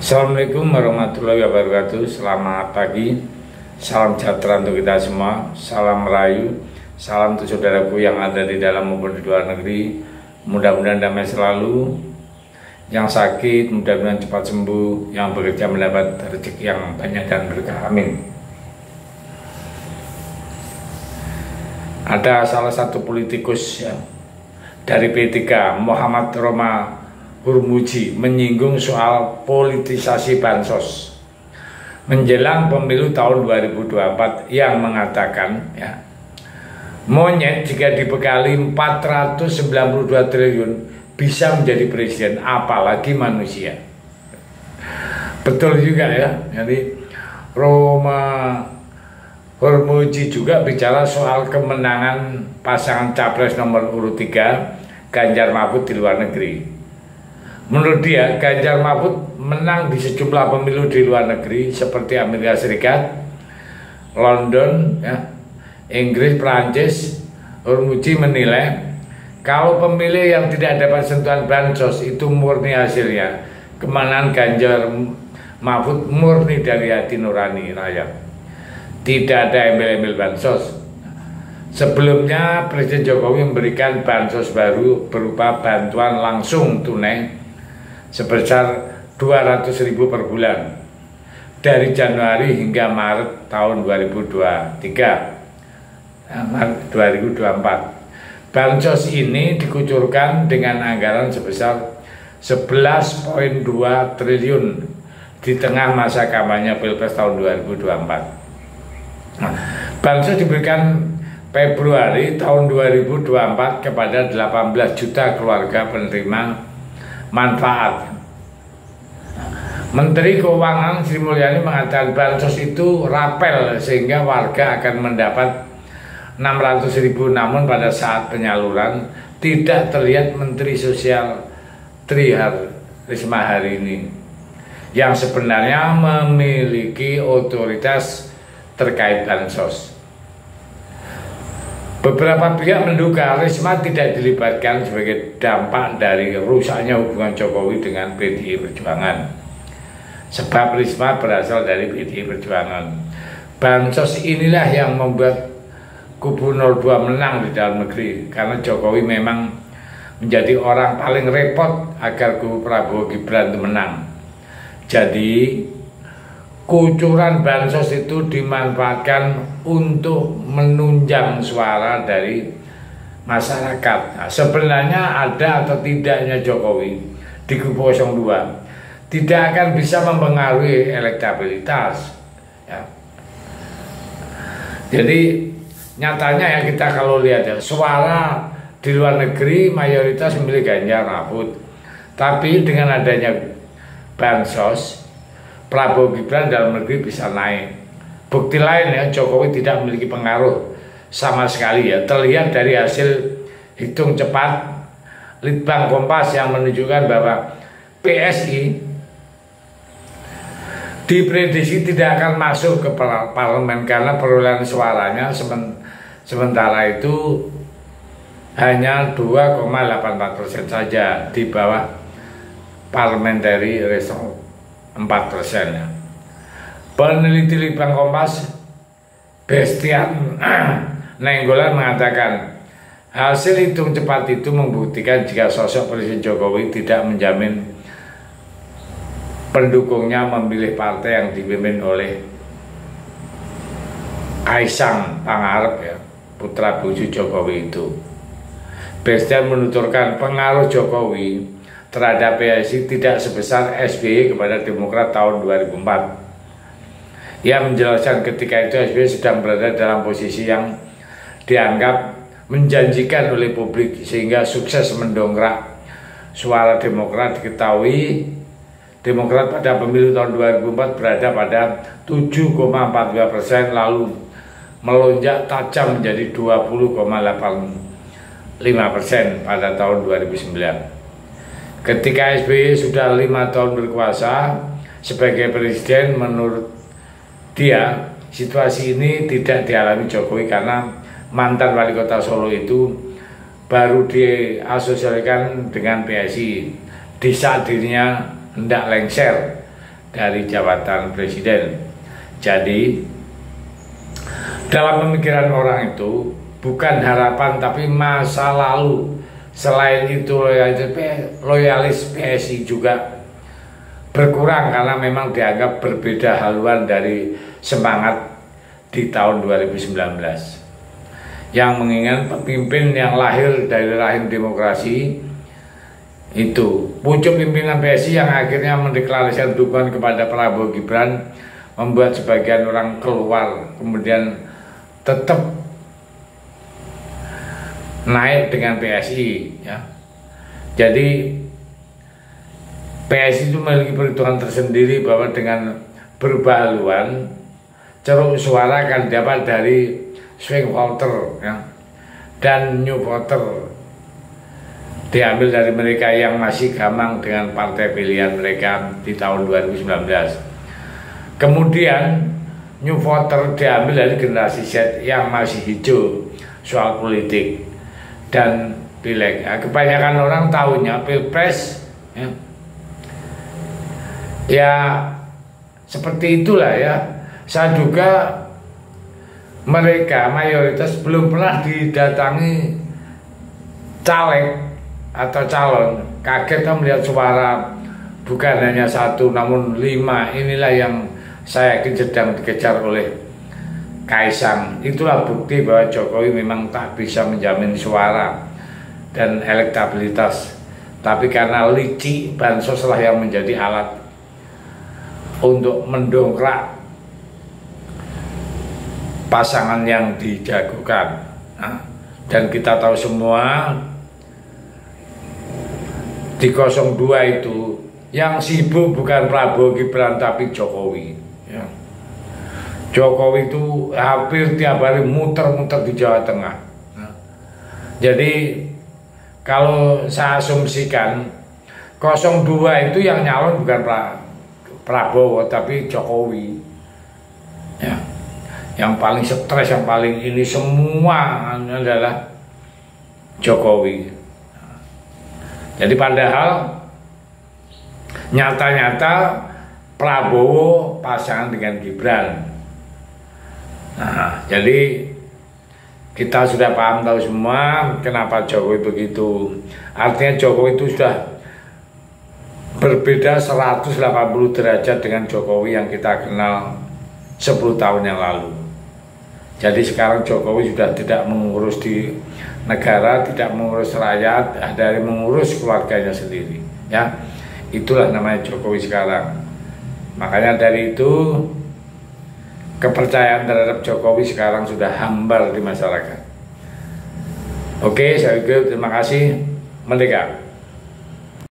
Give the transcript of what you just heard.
Assalamualaikum warahmatullahi wabarakatuh. Selamat pagi, salam sejahtera untuk kita semua. Salam Merayu, salam untuk saudaraku yang ada di dalam maupun di luar negeri. Mudah-mudahan damai selalu. Yang sakit mudah-mudahan cepat sembuh, yang bekerja mendapat rezeki yang banyak dan berkah. Amin. Ada salah satu politikus ya, dari P3, Muhammad Roma Hurmuji, menyinggung soal politisasi bansos menjelang pemilu tahun 2024 yang mengatakan ya, monyet jika dibekali 492 triliun bisa menjadi presiden, apalagi manusia. Betul juga ya. Jadi Roma Hurmuji juga bicara soal kemenangan pasangan capres nomor urut 3 Ganjar Mahfud di luar negeri. Menurut dia, Ganjar Mahfud menang di sejumlah pemilu di luar negeri seperti Amerika Serikat, London, ya, Inggris, Prancis. Hurmuji menilai kalau pemilih yang tidak dapat sentuhan bansos itu murni hasilnya kemenangan Ganjar Mahfud murni dari hati nurani rakyat. Tidak ada embel-embel bansos. Sebelumnya Presiden Jokowi memberikan bansos baru berupa bantuan langsung tunai sebesar 200.000 per bulan dari Januari hingga Maret tahun 2024. Bansos ini dikucurkan dengan anggaran sebesar 11,2 triliun di tengah masa kampanye Pilpres tahun 2024. Bansos diberikan Februari tahun 2024 kepada 18 juta keluarga penerima manfaat. Menteri Keuangan Sri Mulyani mengatakan bansos itu rapel sehingga warga akan mendapat 600.000, namun pada saat penyaluran tidak terlihat Menteri Sosial Tri Risma hari ini yang sebenarnya memiliki otoritas terkait bansos. Beberapa pihak menduga Risma tidak dilibatkan sebagai dampak dari rusaknya hubungan Jokowi dengan PDI Perjuangan. Sebab Risma berasal dari PDI Perjuangan. Bansos inilah yang membuat kubu 02 menang di dalam negeri, karena Jokowi memang menjadi orang paling repot agar kubu Prabowo Gibran menang. Jadi kucuran bansos itu dimanfaatkan untuk menunjang suara dari masyarakat. Nah, sebenarnya ada atau tidaknya Jokowi di kubu 02 tidak akan bisa mempengaruhi elektabilitas ya. Jadi nyatanya ya, kita kalau lihat ya, suara di luar negeri mayoritas memilih Ganjar Mahfud, tapi dengan adanya bansos Prabowo Gibran dalam negeri bisa naik. Bukti lain ya, Jokowi tidak memiliki pengaruh sama sekali ya, terlihat dari hasil hitung cepat Litbang Kompas yang menunjukkan bahwa PSI diprediksi tidak akan masuk ke parlemen karena perolehan suaranya sementara itu hanya 2,84% saja, di bawah parliamentary threshold 4% ya. Peneliti Litbang Kompas Bestian Nenggolan mengatakan hasil hitung cepat itu membuktikan jika sosok Presiden Jokowi tidak menjamin pendukungnya memilih partai yang dipimpin oleh Kaisang Pangarep ya, putra bungsu Jokowi itu. Bestian menuturkan pengaruh Jokowi terhadap PSI tidak sebesar SBY kepada Demokrat tahun 2004. Ia menjelaskan ketika itu SBY sedang berada dalam posisi yang dianggap menjanjikan oleh publik sehingga sukses mendongkrak suara Demokrat. Diketahui Demokrat pada pemilu tahun 2004 berada pada 7,42%, lalu melonjak tajam menjadi 20,85% pada tahun 2009. Ketika SBY sudah 5 tahun berkuasa sebagai presiden, menurut dia situasi ini tidak dialami Jokowi karena mantan wali kota Solo itu baru diasosiasikan dengan PSI di saat dirinya hendak lengser dari jabatan presiden. Jadi dalam pemikiran orang itu bukan harapan tapi masa lalu. Selain itu loyalis PSI juga berkurang karena memang dianggap berbeda haluan dari semangat di tahun 2019 yang mengingat pemimpin yang lahir dari rahim demokrasi itu. Pucuk pimpinan PSI yang akhirnya mendeklarasikan dukungan kepada Prabowo Gibran membuat sebagian orang keluar kemudian tetap naik dengan PSI ya. Jadi PSI itu memiliki perhitungan tersendiri bahwa dengan berubah haluan ceruk suara akan dapat dari swing voter ya, dan new voter diambil dari mereka yang masih gamang dengan partai pilihan mereka di tahun 2019. Kemudian new voter diambil dari generasi Z yang masih hijau soal politik dan pileg. Nah, kebanyakan orang tahunya pilpres ya seperti itulah ya. Saya duga mereka mayoritas belum pernah didatangi caleg atau calon, kaget kan melihat suara bukan hanya 1 namun 5. Inilah yang saya yakin sedang dikejar oleh Kaisang. Itulah bukti bahwa Jokowi memang tak bisa menjamin suara dan elektabilitas, tapi karena licik bansos lah yang menjadi alat untuk mendongkrak pasangan yang dijagokan. Dan kita tahu semua di 02 itu yang sibuk bukan Prabowo Gibran tapi Jokowi ya. Jokowi itu hampir tiap hari muter-muter di Jawa Tengah. Jadi kalau saya asumsikan 02 itu yang nyalon bukan Prabowo tapi Jokowi ya. Yang paling stres, yang paling ini semua adalah Jokowi. Jadi padahal nyata-nyata Prabowo pasangan dengan Gibran. Nah, jadi kita sudah paham tahu semua kenapa Jokowi begitu. Artinya Jokowi itu sudah berbeda 180 derajat dengan Jokowi yang kita kenal 10 tahun yang lalu. Jadi sekarang Jokowi sudah tidak mengurus di negara, tidak mengurus rakyat, dari mengurus keluarganya sendiri. Ya, itulah namanya Jokowi sekarang. Makanya dari itu kepercayaan terhadap Jokowi sekarang sudah hambar di masyarakat. Oke, saya pikir terima kasih. Merdeka.